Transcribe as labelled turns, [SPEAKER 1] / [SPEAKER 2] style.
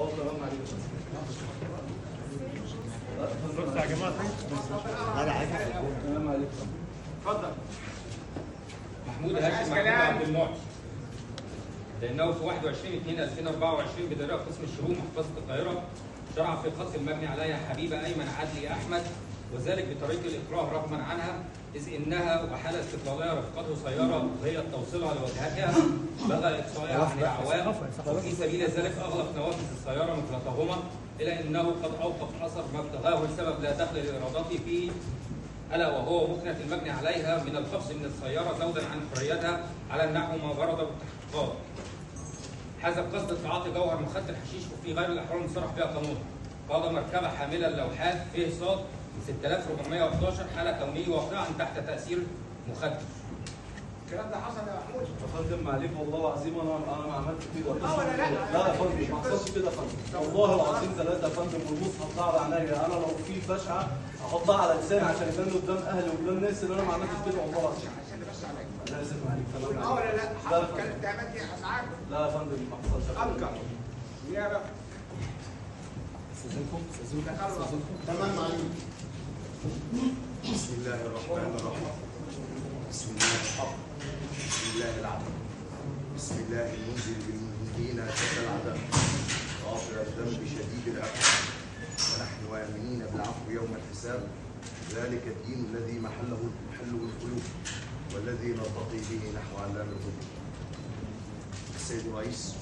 [SPEAKER 1] تمام عليك.
[SPEAKER 2] بص يا جماعه
[SPEAKER 1] انا عايز تمام عليك.
[SPEAKER 3] اتفضل.
[SPEAKER 4] محمود هاشم محمود عبد المعطي، لأنه في 21/2/2024 بدرجة قسم الشؤون محافظة القاهرة شرع في قتل المجني عليها حبيبة أيمن عدلي أحمد، وذلك بطريق الإكراه رغما عنها، إذ إنها وحال استقلالها رفقته سيارة وهي توصيلها لوجهتها بغى إقصائها عن العوام، وفي سبيل ذلك أغلق نوافذ السيارة مغلقهما، إلى أنه قد أوقف أثر ما ابتغاه لسبب لا دخل لإرادته فيه، ألا وهو مكنة المجني عليها من القفز من السيارة زودا عن حريتها على النحو ما ورد بالتحقيقات. حسب قصد تعاطي جوهر مخدر الحشيش وفي غير الأحوال المصرح بها قانونا. قاد مركبة حاملة اللوحات ف ص 6411 حال كونه واقعا تحت تأثير مخدر.
[SPEAKER 3] الكلام ده حصل يا محمود؟
[SPEAKER 1] يا فندم عليك والله العظيم انا ما عملتش كده.
[SPEAKER 3] ولا لا؟
[SPEAKER 1] لا يا فندم ما حصلش كده يا فندم. والله العظيم ثلاثة يا فندم، والمصحف ده على عينيا. انا لو في بشعة احطها على لساني عشان يبان قدام اهلي وقدام الناس ان انا ما عملتش كده والله العظيم.
[SPEAKER 3] عشان بس عليك.
[SPEAKER 1] انا اسف عليك. تمام
[SPEAKER 3] ولا
[SPEAKER 1] عليك.
[SPEAKER 3] لا؟ حصل كان اتهامات دي اسعاف؟
[SPEAKER 1] لا يا فندم ما حصلش.
[SPEAKER 3] انكر. نيابه.
[SPEAKER 5] تمام عليك. بسم الله الرحمن الرحيم. بسم الله الحق. بسم الله العدل. بسم الله المنزل بالمذنبين اشد العذاب. غافر الذنب شديد العقاب. ونحن امنين بالعفو يوم الحساب. ذلك الدين الذي محله القلوب والذي نرتقي به نحو علام الغيوب. السيد الرئيس،